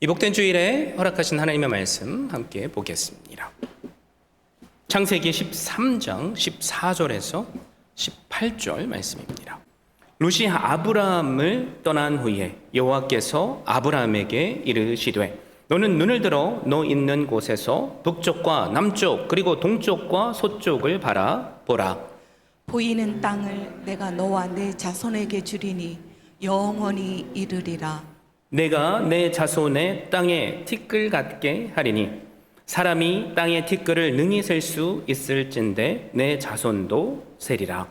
이 복된 주일에 허락하신 하나님의 말씀 함께 보겠습니다. 창세기 13장 14절에서 18절 말씀입니다. 롯이 아브라함을 떠난 후에 여호와께서 아브라함에게 이르시되 너는 눈을 들어 너 있는 곳에서 북쪽과 남쪽 그리고 동쪽과 서쪽을 바라보라. 보이는 땅을 내가 너와 내 자손에게 주리니 영원히 이르리라. 내가 내 자손의 땅에 티끌 같게 하리니 사람이 땅의 티끌을 능히 셀 수 있을진데 내 자손도 세리라.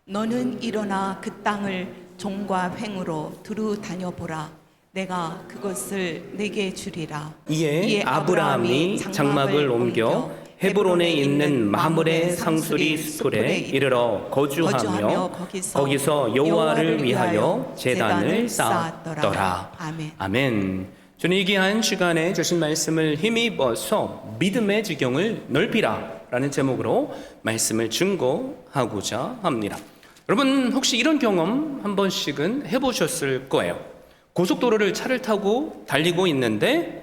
너는 일어나 그 땅을 종과 횡으로 두루 다녀보라. 내가 그것을 내게 주리라. 이에 아브라함이 장막을 옮겨 헤브론에 있는 마므레 상수리 수풀에 이르러 거주하며 거기서 여호와를 위하여 제단을 쌓았더라. 아멘. 저는 이 귀한 시간에 주신 말씀을 힘입어서 믿음의 지경을 넓히라 라는 제목으로 말씀을 증거하고자 합니다. 여러분 혹시 이런 경험 한 번씩은 해보셨을 거예요. 고속도로를 차를 타고 달리고 있는데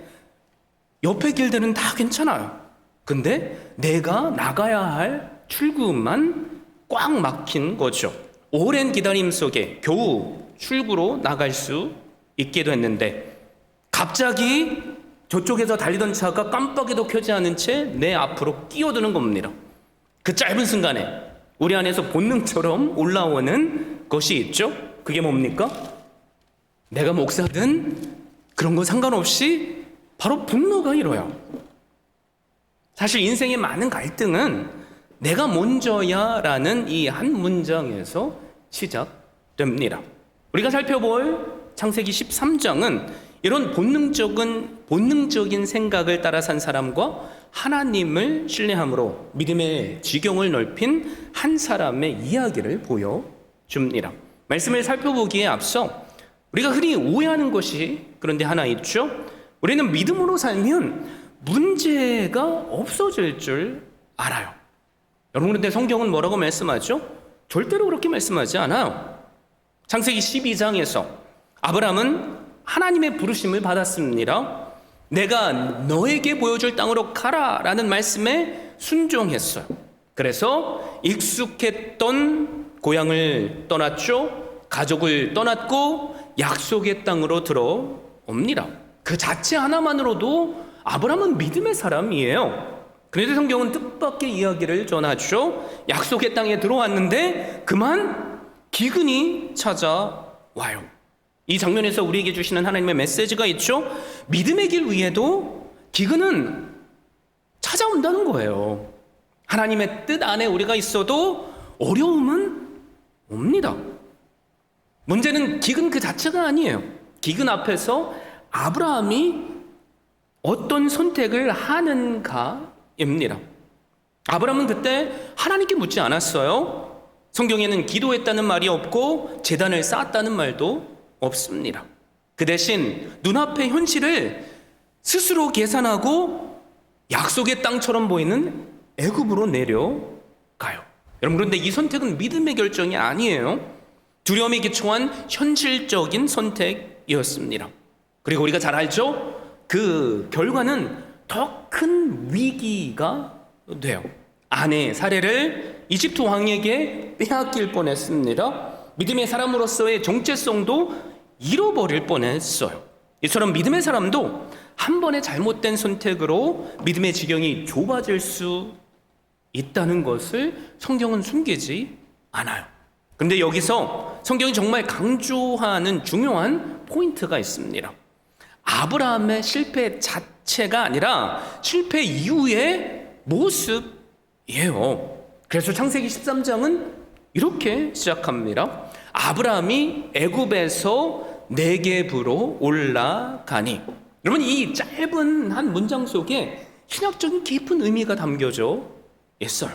옆에 길들은 다 괜찮아요. 근데 내가 나가야 할 출구만 꽉 막힌 거죠. 오랜 기다림 속에 겨우 출구로 나갈 수 있게 됐는데 갑자기 저쪽에서 달리던 차가 깜빡이도 켜지 않은 채 내 앞으로 끼어드는 겁니다. 그 짧은 순간에 우리 안에서 본능처럼 올라오는 것이 있죠. 그게 뭡니까? 내가 목사든 그런 거 상관없이 바로 분노가 일어요. 사실 인생의 많은 갈등은 내가 먼저야 라는 이 한 문장에서 시작됩니다. 우리가 살펴볼 창세기 13장은 이런 본능적인 생각을 따라 산 사람과 하나님을 신뢰함으로 믿음의 지경을 넓힌 한 사람의 이야기를 보여줍니다. 말씀을 살펴보기에 앞서 우리가 흔히 오해하는 것이 그런데 하나 있죠. 우리는 믿음으로 살면 문제가 없어질 줄 알아요. 여러분 그런데 성경은 뭐라고 말씀하죠? 절대로 그렇게 말씀하지 않아요. 창세기 12장에서 아브라함은 하나님의 부르심을 받았습니다. 내가 너에게 보여줄 땅으로 가라 라는 말씀에 순종했어요. 그래서 익숙했던 고향을 떠났죠. 가족을 떠났고 약속의 땅으로 들어옵니다. 그 자체 하나만으로도 아브라함은 믿음의 사람이에요. 그런데 성경은 뜻밖의 이야기를 전하죠. 약속의 땅에 들어왔는데 그만 기근이 찾아와요. 이 장면에서 우리에게 주시는 하나님의 메시지가 있죠. 믿음의 길 위에도 기근은 찾아온다는 거예요. 하나님의 뜻 안에 우리가 있어도 어려움은 옵니다. 문제는 기근 그 자체가 아니에요. 기근 앞에서 아브라함이 어떤 선택을 하는가입니다. 아브라함은 그때 하나님께 묻지 않았어요. 성경에는 기도했다는 말이 없고 제단을 쌓았다는 말도 없습니다. 그 대신 눈앞의 현실을 스스로 계산하고 약속의 땅처럼 보이는 애굽으로 내려가요. 여러분 그런데 이 선택은 믿음의 결정이 아니에요. 두려움에 기초한 현실적인 선택이었습니다. 그리고 우리가 잘 알죠? 그 결과는 더 큰 위기가 돼요. 아내 사례를 이집트 왕에게 빼앗길 뻔했습니다. 믿음의 사람으로서의 정체성도 잃어버릴 뻔했어요. 이처럼 믿음의 사람도 한 번의 잘못된 선택으로 믿음의 지경이 좁아질 수 있다는 것을 성경은 숨기지 않아요. 그런데 여기서 성경이 정말 강조하는 중요한 포인트가 있습니다. 아브라함의 실패 자체가 아니라 실패 이후의 모습이에요. 그래서 창세기 13장은 이렇게 시작합니다. 아브라함이 애굽에서 네겝으로 올라가니. 여러분 이 짧은 한 문장 속에 신학적인 깊은 의미가 담겨져 있어요.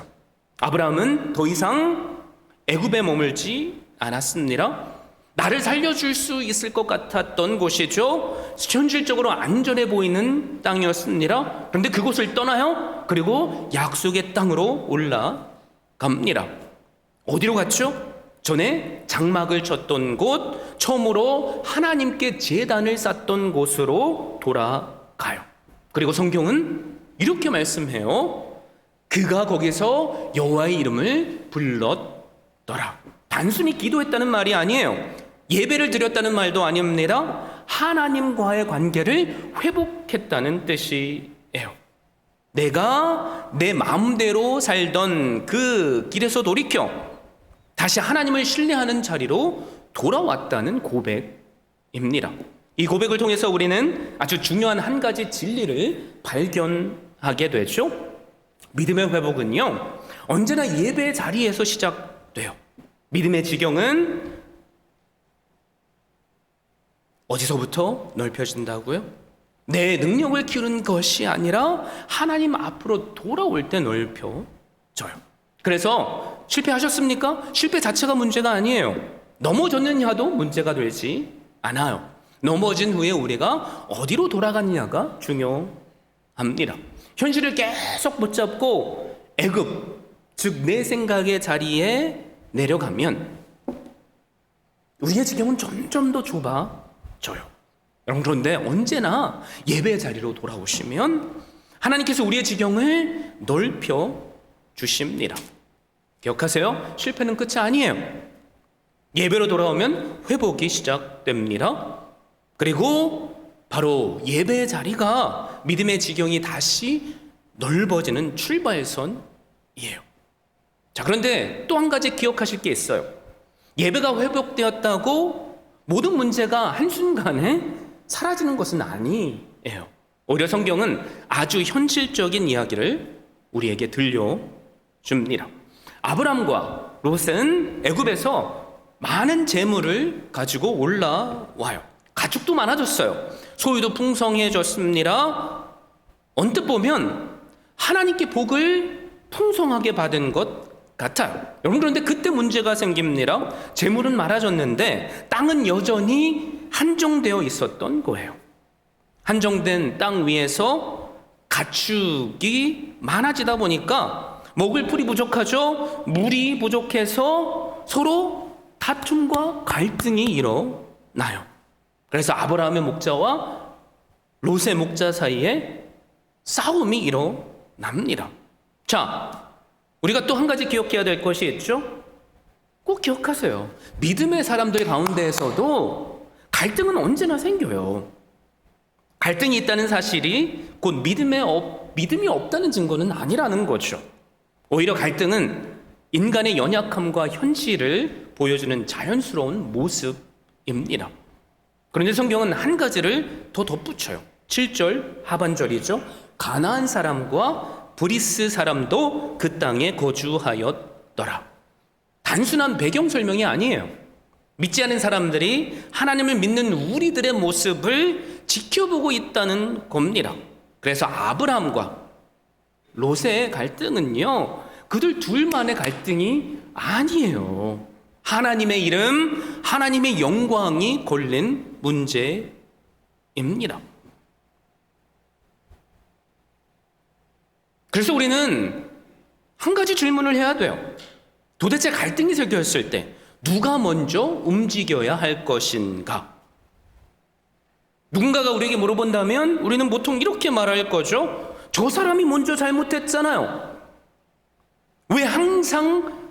아브라함은 더 이상 애굽에 머물지 않았습니다. 나를 살려줄 수 있을 것 같았던 곳이죠. 현실적으로 안전해 보이는 땅이었습니다. 그런데 그곳을 떠나요. 그리고 약속의 땅으로 올라갑니다. 어디로 갔죠? 전에 장막을 쳤던 곳, 처음으로 하나님께 제단을 쌓던 곳으로 돌아가요. 그리고 성경은 이렇게 말씀해요. 그가 거기서 여호와의 이름을 불렀더라. 단순히 기도했다는 말이 아니에요. 예배를 드렸다는 말도 아닙니다. 하나님과의 관계를 회복했다는 뜻이에요. 내가 내 마음대로 살던 그 길에서 돌이켜 다시 하나님을 신뢰하는 자리로 돌아왔다는 고백입니다. 이 고백을 통해서 우리는 아주 중요한 한 가지 진리를 발견하게 되죠. 믿음의 회복은요, 언제나 예배 자리에서 시작돼요. 믿음의 지경은 어디서부터 넓혀진다고요? 내 능력을 키우는 것이 아니라 하나님 앞으로 돌아올 때 넓혀져요. 그래서 실패하셨습니까? 실패 자체가 문제가 아니에요. 넘어졌느냐도 문제가 되지 않아요. 넘어진 후에 우리가 어디로 돌아갔냐가 중요합니다. 현실을 계속 붙잡고 애굽, 즉 내 생각의 자리에 내려가면 우리의 지경은 점점 더 좁아져요. 여러분, 그런데 언제나 예배의 자리로 돌아오시면 하나님께서 우리의 지경을 넓혀 주십니다. 기억하세요. 실패는 끝이 아니에요. 예배로 돌아오면 회복이 시작됩니다. 그리고 바로 예배의 자리가 믿음의 지경이 다시 넓어지는 출발선이에요. 자, 그런데 또 한 가지 기억하실 게 있어요. 예배가 회복되었다고 모든 문제가 한순간에 사라지는 것은 아니에요. 오히려 성경은 아주 현실적인 이야기를 우리에게 들려줍니다. 아브람과 롯은 애굽에서 많은 재물을 가지고 올라와요. 가축도 많아졌어요. 소유도 풍성해졌습니다. 언뜻 보면 하나님께 복을 풍성하게 받은 것 같아요. 여러분, 그런데 그때 문제가 생깁니다. 재물은 많아졌는데 땅은 여전히 한정되어 있었던 거예요. 한정된 땅 위에서 가축이 많아지다 보니까 먹을 풀이 부족하죠. 물이 부족해서 서로 다툼과 갈등이 일어나요. 그래서 아브라함의 목자와 롯의 목자 사이에 싸움이 일어납니다. 자, 우리가 또 한 가지 기억해야 될 것이 있죠. 꼭 기억하세요. 믿음의 사람들 가운데에서도 갈등은 언제나 생겨요. 갈등이 있다는 사실이 곧 믿음이 없다는 증거는 아니라는 거죠. 오히려 갈등은 인간의 연약함과 현실을 보여주는 자연스러운 모습입니다. 그런데 성경은 한 가지를 더 덧붙여요. 7절 하반절이죠. 가나안 사람과 브리스 사람도 그 땅에 거주하였더라. 단순한 배경 설명이 아니에요. 믿지 않은 사람들이 하나님을 믿는 우리들의 모습을 지켜보고 있다는 겁니다. 그래서 아브라함과 롯의 갈등은요, 그들 둘만의 갈등이 아니에요. 하나님의 이름, 하나님의 영광이 걸린 문제입니다. 그래서 우리는 한 가지 질문을 해야 돼요. 도대체 갈등이 생겼을 때 누가 먼저 움직여야 할 것인가? 누군가가 우리에게 물어본다면 우리는 보통 이렇게 말할 거죠. 저 사람이 먼저 잘못했잖아요. 왜 항상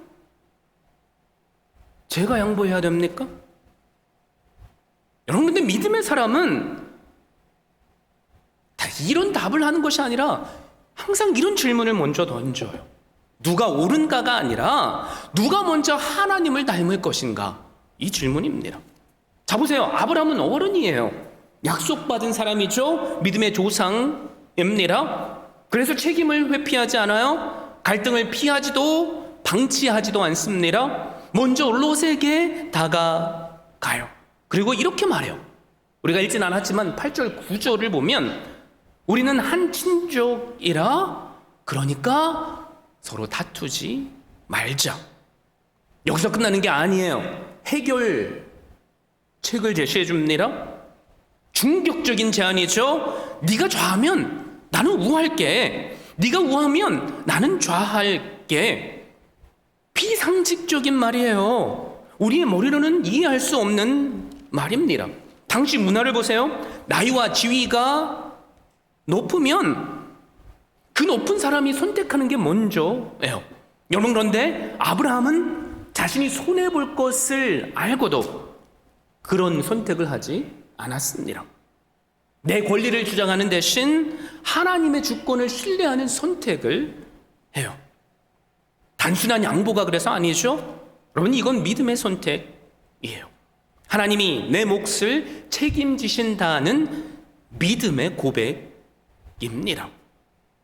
제가 양보해야 됩니까? 여러분, 근데 믿음의 사람은 다 이런 답을 하는 것이 아니라 항상 이런 질문을 먼저 던져요. 누가 옳은가가 아니라 누가 먼저 하나님을 닮을 것인가? 이 질문입니다. 자, 보세요. 아브라함은 어른이에요. 약속받은 사람이죠. 믿음의 조상입니다. 그래서 책임을 회피하지 않아요. 갈등을 피하지도 방치하지도 않습니다. 먼저 롯에게 다가가요. 그리고 이렇게 말해요. 우리가 읽진 않았지만 8절 9절을 보면 우리는 한 친족이라 그러니까 서로 다투지 말자. 여기서 끝나는 게 아니에요. 해결책을 제시해 줍니다. 충격적인 제안이죠. 네가 좌하면 나는 우할게. 네가 우하면 나는 좌할게. 비상식적인 말이에요. 우리의 머리로는 이해할 수 없는 말입니다. 당시 문화를 보세요. 나이와 지위가 높으면 그 높은 사람이 선택하는 게 먼저예요. 여러분, 그런데 아브라함은 자신이 손해볼 것을 알고도 그런 선택을 하지 않았습니다. 내 권리를 주장하는 대신 하나님의 주권을 신뢰하는 선택을 해요. 단순한 양보가 그래서 아니죠. 여러분, 이건 믿음의 선택이에요. 하나님이 내 몫을 책임지신다는 믿음의 고백입니다.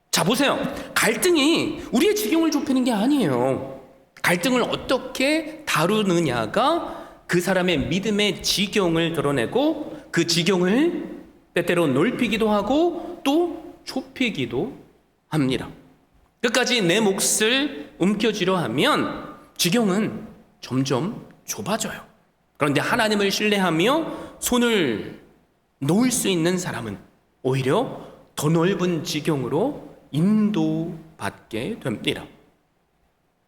자, 보세요. 갈등이 우리의 지경을 좁히는 게 아니에요. 갈등을 어떻게 다루느냐가 그 사람의 믿음의 지경을 드러내고 그 지경을 때때로 넓히기도 하고 또 좁히기도 합니다. 끝까지 내 몫을 움켜쥐려 하면 지경은 점점 좁아져요. 그런데 하나님을 신뢰하며 손을 놓을 수 있는 사람은 오히려 더 넓은 지경으로 인도받게 됩니다.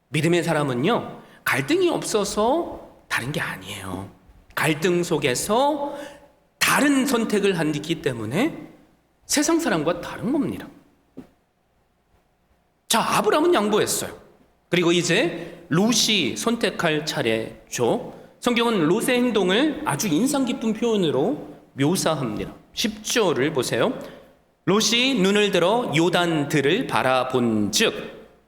믿음의 사람은요, 갈등이 없어서 다른 게 아니에요. 갈등 속에서 다른 선택을 하기 때문에 세상 사람과 다른 겁니다. 자, 아브라함은 양보했어요. 그리고 이제 롯이 선택할 차례죠. 성경은 롯의 행동을 아주 인상 깊은 표현으로 묘사합니다. 10절을 보세요. 롯이 눈을 들어 요단들을 바라본즉,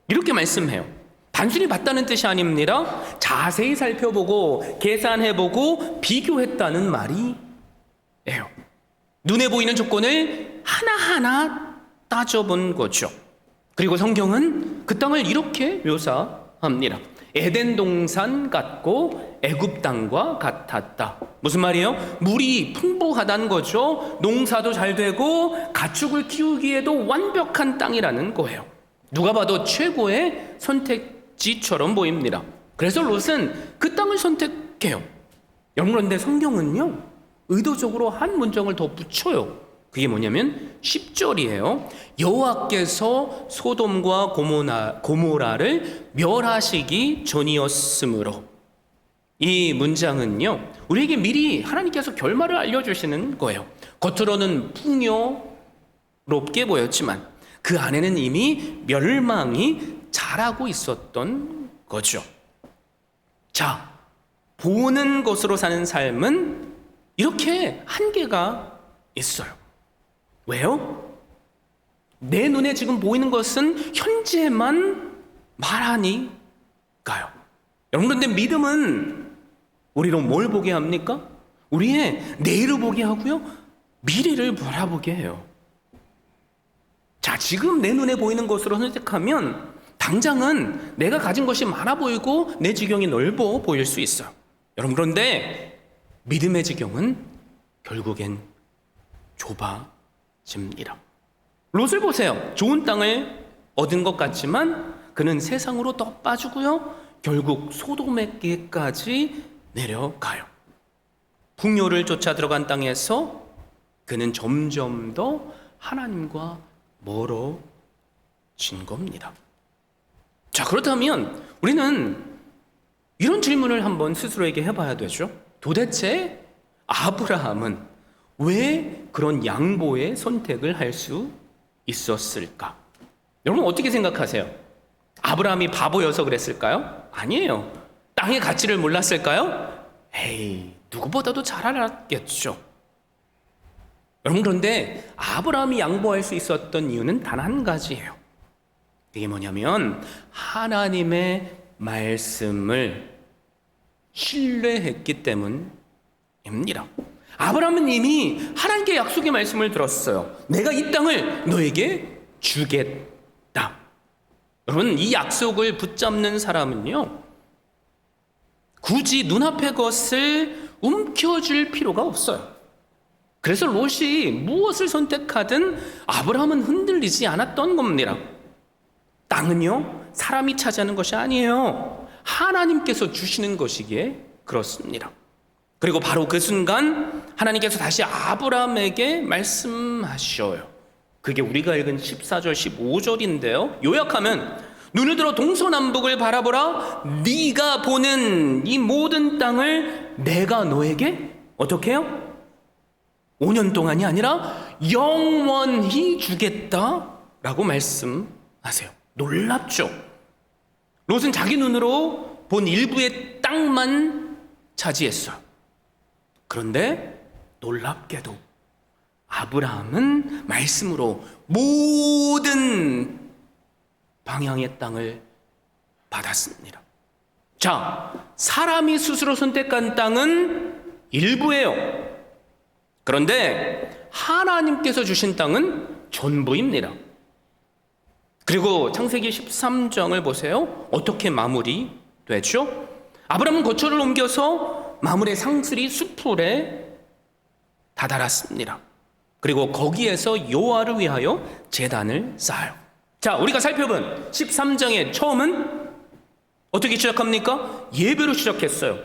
이렇게 말씀해요. 단순히 봤다는 뜻이 아닙니다. 자세히 살펴보고 계산해보고 비교했다는 말이에요. 눈에 보이는 조건을 하나하나 따져본 거죠. 그리고 성경은 그 땅을 이렇게 묘사합니다. 에덴 동산 같고 애굽 땅과 같았다. 무슨 말이에요? 물이 풍부하다는 거죠. 농사도 잘 되고 가축을 키우기에도 완벽한 땅이라는 거예요. 누가 봐도 최고의 선택지처럼 보입니다. 그래서 롯은 그 땅을 선택해요. 여러분, 그런데 성경은요, 의도적으로 한 문장을 더 붙여요. 그게 뭐냐면 10절이에요. 여호와께서 소돔과 고모라를 멸하시기 전이었으므로. 이 문장은요, 우리에게 미리 하나님께서 결말을 알려주시는 거예요. 겉으로는 풍요롭게 보였지만 그 안에는 이미 멸망이 자라고 있었던 거죠. 자, 보는 것으로 사는 삶은 이렇게 한계가 있어요. 왜요? 내 눈에 지금 보이는 것은 현재만 말하니까요. 여러분, 그런데 믿음은 우리로 뭘 보게 합니까? 우리의 내일을 보게 하고요, 미래를 바라보게 해요. 자, 지금 내 눈에 보이는 것으로 선택하면 당장은 내가 가진 것이 많아 보이고 내 지경이 넓어 보일 수 있어요. 여러분, 그런데 믿음의 지경은 결국엔 좁아집니다. 롯을 보세요. 좋은 땅을 얻은 것 같지만 그는 세상으로 더 빠지고요, 결국 소돔에게까지 내려가요. 풍요를 쫓아 들어간 땅에서 그는 점점 더 하나님과 멀어진 겁니다. 자, 그렇다면 우리는 이런 질문을 한번 스스로에게 해봐야 되죠. 도대체 아브라함은 왜 그런 양보의 선택을 할 수 있었을까? 여러분, 어떻게 생각하세요? 아브라함이 바보여서 그랬을까요? 아니에요. 땅의 가치를 몰랐을까요? 에이, 누구보다도 잘 알았겠죠. 여러분, 그런데 아브라함이 양보할 수 있었던 이유는 단 한 가지예요. 이게 뭐냐면 하나님의 말씀을 신뢰했기 때문입니다. 아브라함은 이미 하나님께 약속의 말씀을 들었어요. 내가 이 땅을 너에게 주겠다. 여러분, 이 약속을 붙잡는 사람은요, 굳이 눈앞의 것을 움켜쥘 필요가 없어요. 그래서 롯이 무엇을 선택하든 아브라함은 흔들리지 않았던 겁니다. 땅은요, 사람이 차지하는 것이 아니에요. 하나님께서 주시는 것이기에 그렇습니다. 그리고 바로 그 순간 하나님께서 다시 아브라함에게 말씀하셔요. 그게 우리가 읽은 14절 15절인데요 요약하면, 눈을 들어 동서남북을 바라보라. 네가 보는 이 모든 땅을 내가 너에게 어떻게 해요? 5년 동안이 아니라 영원히 주겠다라고 말씀하세요. 놀랍죠? 롯은 자기 눈으로 본 일부의 땅만 차지했어요. 그런데 놀랍게도 아브라함은 말씀으로 모든 방향의 땅을 받았습니다. 자, 사람이 스스로 선택한 땅은 일부예요. 그런데 하나님께서 주신 땅은 전부입니다. 그리고 창세기 13장을 보세요. 어떻게 마무리되죠? 아브라함은 거처를 옮겨서 마물의 상슬이 수풀에 다다랐습니다. 그리고 거기에서 여호와를 위하여 제단을 쌓아요. 자, 우리가 살펴본 13장의 처음은 어떻게 시작합니까? 예배로 시작했어요.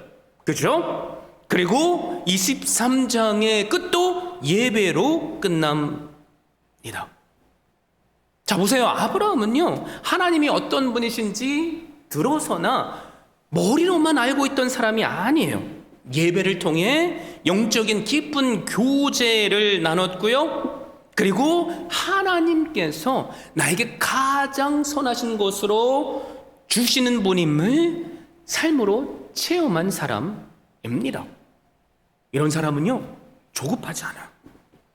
그죠? 그리고 23장의 끝도 예배로 끝납니다. 자, 보세요. 아브라함은요, 하나님이 어떤 분이신지 들어서나 머리로만 알고 있던 사람이 아니에요. 예배를 통해 영적인 깊은 교제를 나눴고요. 그리고 하나님께서 나에게 가장 선하신 것으로 주시는 분임을 삶으로 체험한 사람입니다. 이런 사람은요, 조급하지 않아요.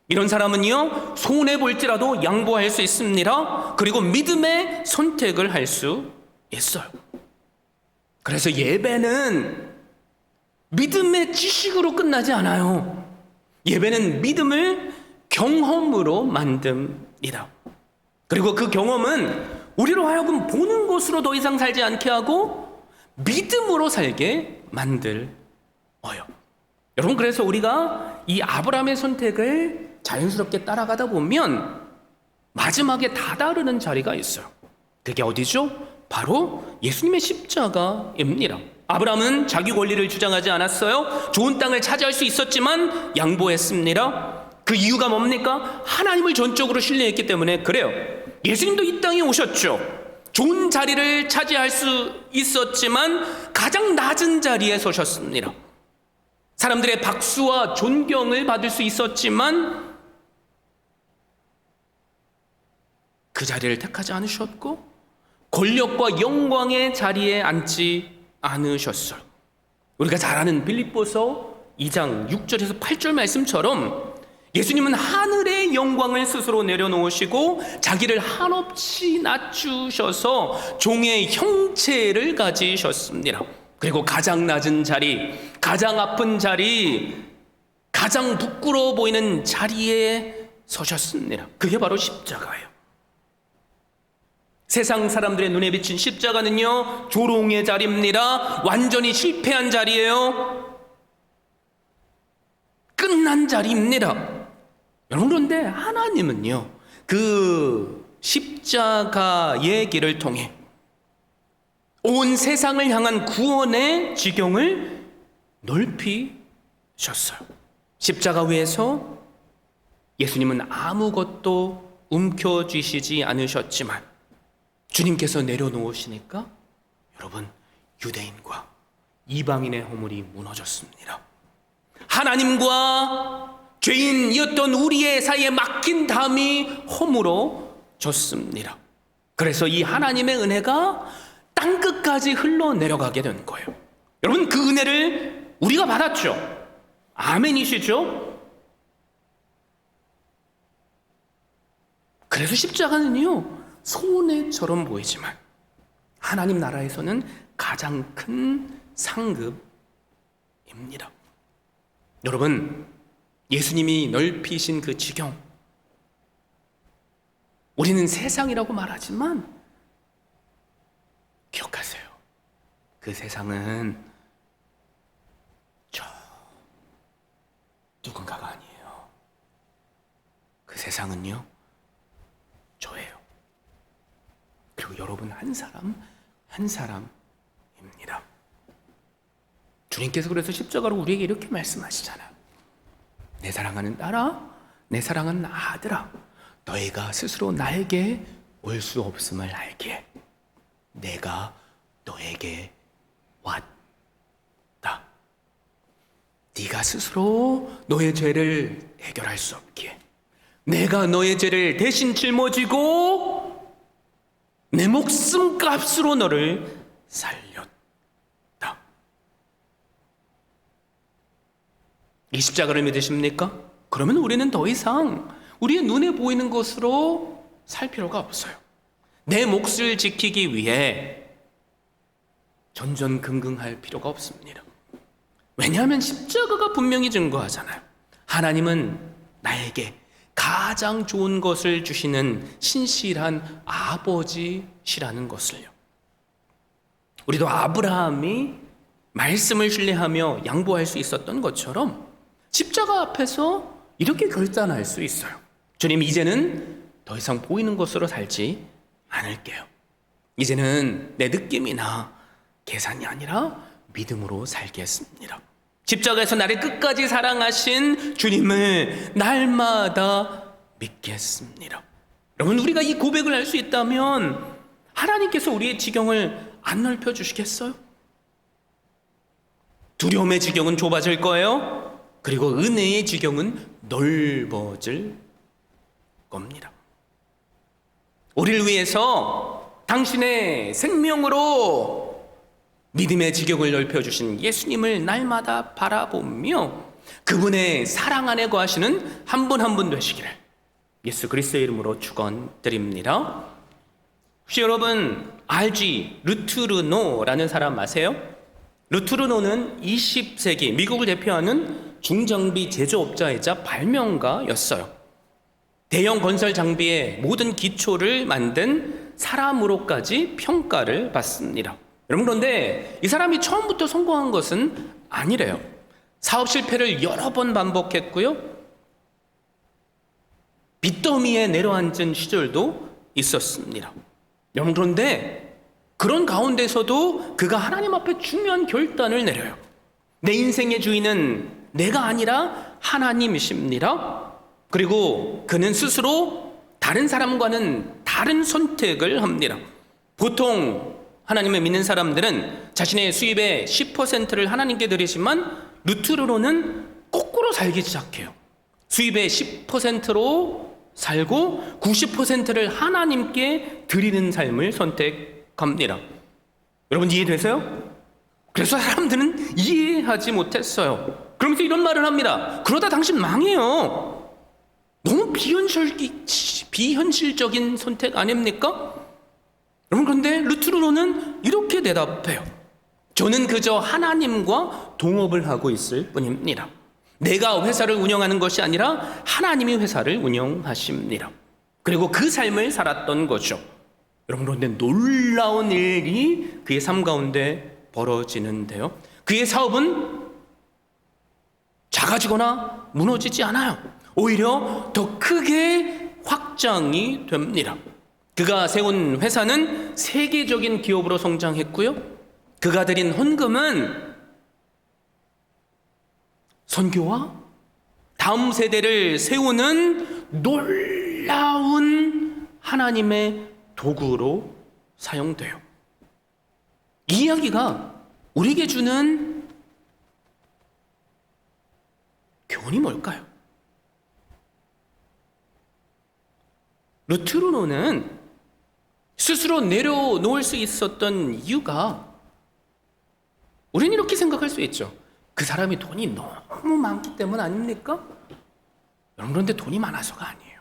이런 사람은요, 손해볼지라도 양보할 수 있습니다. 그리고 믿음의 선택을 할 수 있어요. 그래서 예배는 믿음의 지식으로 끝나지 않아요. 예배는 믿음을 경험으로 만듭니다. 그리고 그 경험은 우리로 하여금 보는 것으로 더 이상 살지 않게 하고 믿음으로 살게 만들어요. 여러분, 그래서 우리가 이 아브라함의 선택을 자연스럽게 따라가다 보면 마지막에 다다르는 자리가 있어요. 그게 어디죠? 바로 예수님의 십자가입니다. 아브라함은 자기 권리를 주장하지 않았어요. 좋은 땅을 차지할 수 있었지만 양보했습니다. 그 이유가 뭡니까? 하나님을 전적으로 신뢰했기 때문에 그래요. 예수님도 이 땅에 오셨죠. 좋은 자리를 차지할 수 있었지만 가장 낮은 자리에 서셨습니다. 사람들의 박수와 존경을 받을 수 있었지만 그 자리를 택하지 않으셨고 권력과 영광의 자리에 앉지 않으셨어요. 우리가 잘 아는 빌립보서 2장 6절에서 8절 말씀처럼 예수님은 하늘의 영광을 스스로 내려놓으시고 자기를 한없이 낮추셔서 종의 형체를 가지셨습니다. 그리고 가장 낮은 자리, 가장 아픈 자리, 가장 부끄러워 보이는 자리에 서셨습니다. 그게 바로 십자가예요. 세상 사람들의 눈에 비친 십자가는요, 조롱의 자리입니다. 완전히 실패한 자리예요. 끝난 자리입니다. 여러분, 그런데 하나님은요, 그 십자가의 길을 통해 온 세상을 향한 구원의 지경을 넓히셨어요. 십자가 위에서 예수님은 아무것도 움켜쥐시지 않으셨지만 주님께서 내려놓으시니까 여러분, 유대인과 이방인의 허물이 무너졌습니다. 하나님과 죄인이었던 우리의 사이에 막힌 담이 허물어졌습니다. 그래서 이 하나님의 은혜가 땅끝까지 흘러내려가게 된 거예요. 여러분, 그 은혜를 우리가 받았죠. 아멘이시죠? 그래서 십자가는요, 손해처럼 보이지만 하나님 나라에서는 가장 큰 상급입니다. 여러분, 예수님이 넓히신 그 지경, 우리는 세상이라고 말하지만 기억하세요. 그 세상은 저 누군가가 아니에요. 그 세상은요, 저예요. 그리고 여러분 한 사람 한 사람입니다. 주님께서 그래서 십자가로 우리에게 이렇게 말씀하시잖아요. 내 사랑하는 딸아, 내 사랑하는 아들아, 너희가 스스로 나에게 올 수 없음을 알기에 내가 너에게 왔다. 네가 스스로 너의 죄를 해결할 수 없기에 내가 너의 죄를 대신 짊어지고 내 목숨 값으로 너를 살렸다. 이 십자가를 믿으십니까? 그러면 우리는 더 이상 우리의 눈에 보이는 것으로 살 필요가 없어요. 내 몫을 지키기 위해 전전긍긍할 필요가 없습니다. 왜냐하면 십자가가 분명히 증거하잖아요. 하나님은 나에게 가장 좋은 것을 주시는 신실한 아버지시라는 것을요. 우리도 아브라함이 말씀을 신뢰하며 양보할 수 있었던 것처럼 십자가 앞에서 이렇게 결단할 수 있어요. 주님, 이제는 더 이상 보이는 것으로 살지 않을게요. 이제는 내 느낌이나 계산이 아니라 믿음으로 살겠습니다. 십자가에서 나를 끝까지 사랑하신 주님을 날마다 믿겠습니다. 여러분, 우리가 이 고백을 할 수 있다면 하나님께서 우리의 지경을 안 넓혀주시겠어요? 두려움의 지경은 좁아질 거예요. 그리고 은혜의 지경은 넓어질 겁니다. 우리를 위해서 당신의 생명으로 믿음의 지경을 넓혀주신 예수님을 날마다 바라보며 그분의 사랑 안에 거하시는 한 분 한 분 되시기를 예수 그리스도의 이름으로 축원드립니다. 혹시 여러분 RG 르투르노라는 사람 아세요? 르투르노는 20세기 미국을 대표하는 중장비 제조업자이자 발명가였어요. 대형 건설 장비의 모든 기초를 만든 사람으로까지 평가를 받습니다. 여러분, 그런데 이 사람이 처음부터 성공한 것은 아니래요. 사업 실패를 여러 번 반복했고요. 빚더미에 내려앉은 시절도 있었습니다. 여러분, 그런데 그런 가운데서도 그가 하나님 앞에 중요한 결단을 내려요. 내 인생의 주인은 내가 아니라 하나님이십니다. 그리고 그는 스스로 다른 사람과는 다른 선택을 합니다. 보통 하나님을 믿는 사람들은 자신의 수입의 10%를 하나님께 드리지만 루트르로는 거꾸로 살기 시작해요. 수입의 10%로 살고 90%를 하나님께 드리는 삶을 선택합니다. 여러분, 이해되세요? 그래서 사람들은 이해하지 못했어요. 그러면서 이런 말을 합니다. 그러다 당신 망해요. 너무 비현실적인 선택 아닙니까? 여러분, 그런데 루트르노는 이렇게 대답해요. 저는 그저 하나님과 동업을 하고 있을 뿐입니다. 내가 회사를 운영하는 것이 아니라 하나님이 회사를 운영하십니다. 그리고 그 삶을 살았던 거죠. 여러분, 그런데 놀라운 일이 그의 삶 가운데 벌어지는데요. 그의 사업은 작아지거나 무너지지 않아요. 오히려 더 크게 확장이 됩니다. 그가 세운 회사는 세계적인 기업으로 성장했고요. 그가 드린 헌금은 선교와 다음 세대를 세우는 놀라운 하나님의 도구로 사용돼요. 이 이야기가 우리에게 주는 교훈이 뭘까요? 루트르노는 스스로 내려놓을 수 있었던 이유가, 우리는 이렇게 생각할 수 있죠. 그 사람이 돈이 너무 많기 때문 아닙니까? 여러분, 그런데 돈이 많아서가 아니에요.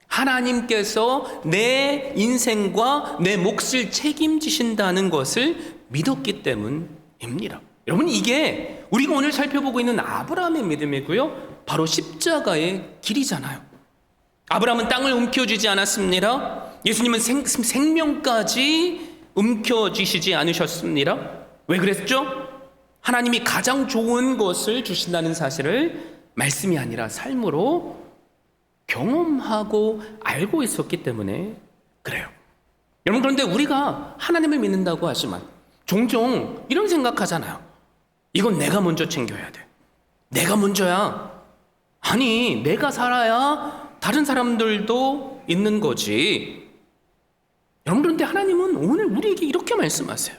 하나님께서 내 인생과 내 몫을 책임지신다는 것을 믿었기 때문입니다. 여러분, 이게 우리가 오늘 살펴보고 있는 아브라함의 믿음이고요, 바로 십자가의 길이잖아요. 아브라함은 땅을 움켜쥐지 않았습니다. 예수님은 생명까지 움켜쥐시지 않으셨습니다. 왜 그랬죠? 하나님이 가장 좋은 것을 주신다는 사실을 말씀이 아니라 삶으로 경험하고 알고 있었기 때문에 그래요. 여러분, 그런데 우리가 하나님을 믿는다고 하지만 종종 이런 생각하잖아요. 이건 내가 먼저 챙겨야 돼. 내가 먼저야. 아니, 내가 살아야 다른 사람들도 있는 거지. 여러분, 그런데 하나님은 오늘 우리에게 이렇게 말씀하세요.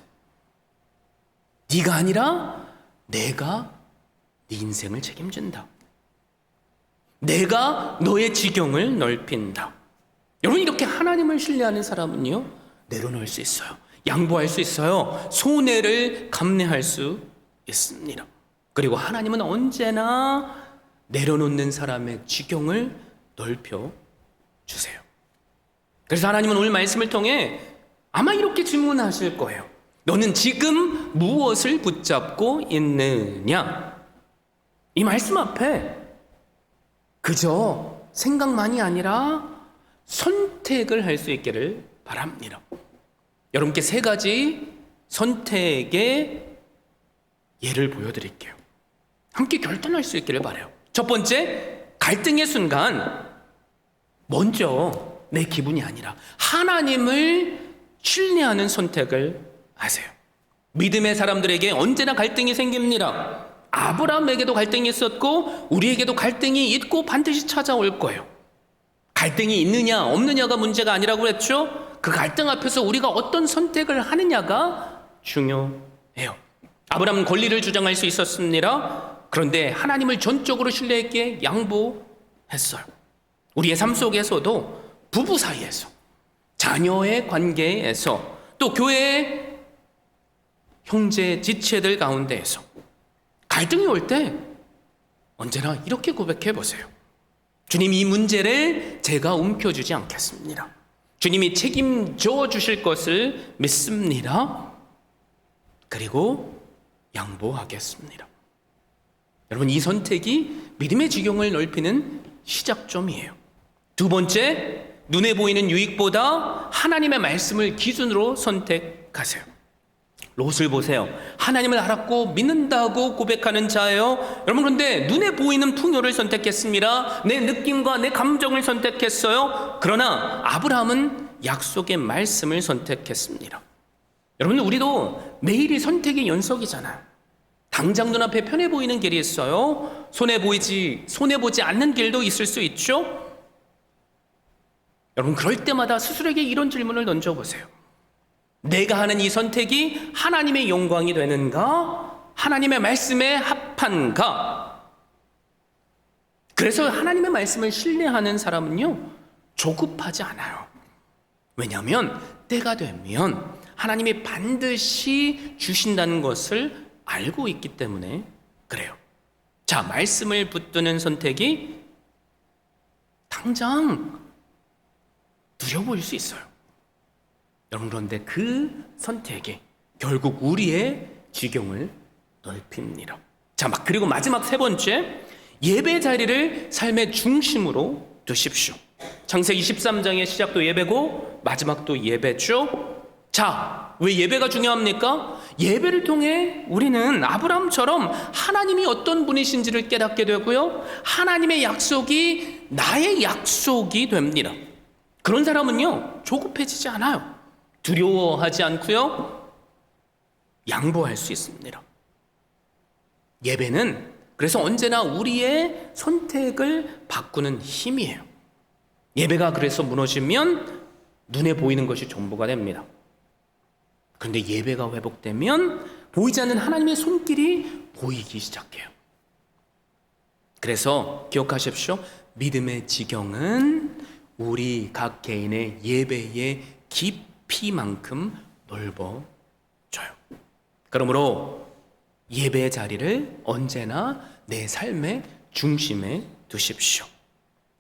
네가 아니라 내가 네 인생을 책임진다. 내가 너의 지경을 넓힌다. 여러분, 이렇게 하나님을 신뢰하는 사람은요, 내려놓을 수 있어요. 양보할 수 있어요. 손해를 감내할 수 있습니다. 그리고 하나님은 언제나 내려놓는 사람의 지경을 넓혀 주세요. 그래서 하나님은 오늘 말씀을 통해 아마 이렇게 질문하실 거예요. 너는 지금 무엇을 붙잡고 있느냐? 이 말씀 앞에 그저 생각만이 아니라 선택을 할 수 있기를 바랍니다. 여러분께 세 가지 선택의 예를 보여드릴게요. 함께 결단할 수 있기를 바라요. 첫 번째, 갈등의 순간 먼저 내 기분이 아니라 하나님을 신뢰하는 선택을 하세요. 믿음의 사람들에게 언제나 갈등이 생깁니다. 아브라함에게도 갈등이 있었고 우리에게도 갈등이 있고 반드시 찾아올 거예요. 갈등이 있느냐 없느냐가 문제가 아니라고 했죠. 그 갈등 앞에서 우리가 어떤 선택을 하느냐가 중요해요. 아브라함은 권리를 주장할 수 있었습니다. 그런데 하나님을 전적으로 신뢰했기에 양보했어요. 우리의 삶 속에서도 부부 사이에서, 자녀의 관계에서, 또 교회의 형제 지체들 가운데에서 갈등이 올 때 언제나 이렇게 고백해 보세요. 주님, 이 문제를 제가 움켜쥐지 않겠습니다. 주님이 책임져 주실 것을 믿습니다. 그리고 양보하겠습니다. 여러분, 이 선택이 믿음의 지경을 넓히는 시작점이에요. 두 번째, 눈에 보이는 유익보다 하나님의 말씀을 기준으로 선택하세요. 롯을 보세요. 하나님을 알았고 믿는다고 고백하는 자예요. 여러분, 그런데 눈에 보이는 풍요를 선택했습니다. 내 느낌과 내 감정을 선택했어요. 그러나 아브라함은 약속의 말씀을 선택했습니다. 여러분, 우리도 매일이 선택의 연속이잖아요. 당장 눈앞에 편해 보이는 길이 있어요. 손해보지 않는 길도 있을 수 있죠. 여러분, 그럴 때마다 스스로에게 이런 질문을 던져보세요. 내가 하는 이 선택이 하나님의 영광이 되는가? 하나님의 말씀에 합한가? 그래서 하나님의 말씀을 신뢰하는 사람은요, 조급하지 않아요. 왜냐하면 때가 되면 하나님이 반드시 주신다는 것을 알고 있기 때문에 그래요. 자, 말씀을 붙드는 선택이 당장 두려워 보일 수 있어요. 여러분, 그런데 그 선택이 결국 우리의 지경을 넓힙니다. 자, 그리고 마지막 세 번째, 예배 자리를 삶의 중심으로 두십시오. 창세기 23장의 시작도 예배고 마지막도 예배죠. 자, 왜 예배가 중요합니까? 예배를 통해 우리는 아브라함처럼 하나님이 어떤 분이신지를 깨닫게 되고요, 하나님의 약속이 나의 약속이 됩니다. 그런 사람은요, 조급해지지 않아요. 두려워하지 않고요, 양보할 수 있습니다. 예배는 그래서 언제나 우리의 선택을 바꾸는 힘이에요. 예배가 그래서 무너지면 눈에 보이는 것이 전부가 됩니다. 그런데 예배가 회복되면 보이지 않는 하나님의 손길이 보이기 시작해요. 그래서 기억하십시오. 믿음의 지경은 우리 각 개인의 예배의 깊이만큼 넓어져요. 그러므로 예배의 자리를 언제나 내 삶의 중심에 두십시오.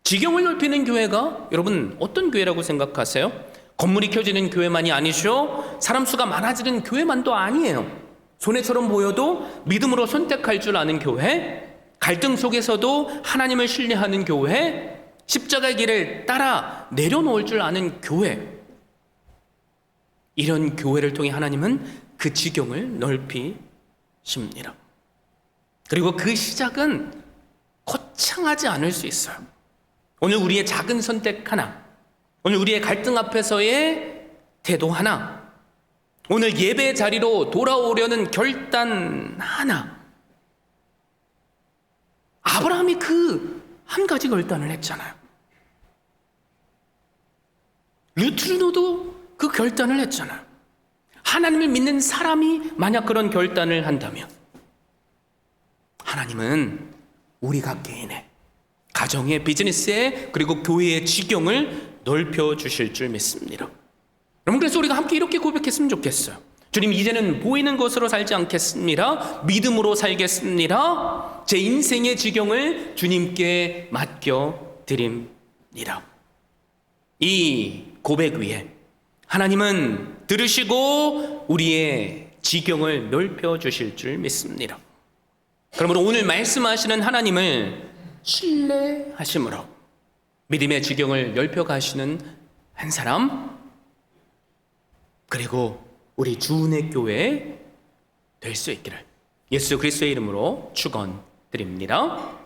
지경을 넓히는 교회가 여러분 어떤 교회라고 생각하세요? 건물이 켜지는 교회만이 아니죠. 사람 수가 많아지는 교회만도 아니에요. 손해처럼 보여도 믿음으로 선택할 줄 아는 교회, 갈등 속에서도 하나님을 신뢰하는 교회, 십자가의 길을 따라 내려놓을 줄 아는 교회, 이런 교회를 통해 하나님은 그 지경을 넓히십니다. 그리고 그 시작은 거창하지 않을 수 있어요. 오늘 우리의 작은 선택 하나, 오늘 우리의 갈등 앞에서의 태도 하나, 오늘 예배 자리로 돌아오려는 결단 하나, 아브라함이 그 한 가지 결단을 했잖아요. 루트르노도 그 결단을 했잖아요. 하나님을 믿는 사람이 만약 그런 결단을 한다면 하나님은 우리 각 개인의 가정의, 비즈니스의, 그리고 교회의 지경을 넓혀 주실 줄 믿습니다. 여러분, 그래서 우리가 함께 이렇게 고백했으면 좋겠어요. 주님, 이제는 보이는 것으로 살지 않겠습니다. 믿음으로 살겠습니다. 제 인생의 지경을 주님께 맡겨 드립니다. 이 고백 위에 하나님은 들으시고 우리의 지경을 넓혀 주실 줄 믿습니다. 그러므로 오늘 말씀하시는 하나님을 신뢰하심으로 믿음의 지경을 넓혀 가시는 한 사람, 그리고 우리 주은혜 교회 될 수 있기를 예수 그리스도의 이름으로 축원드립니다.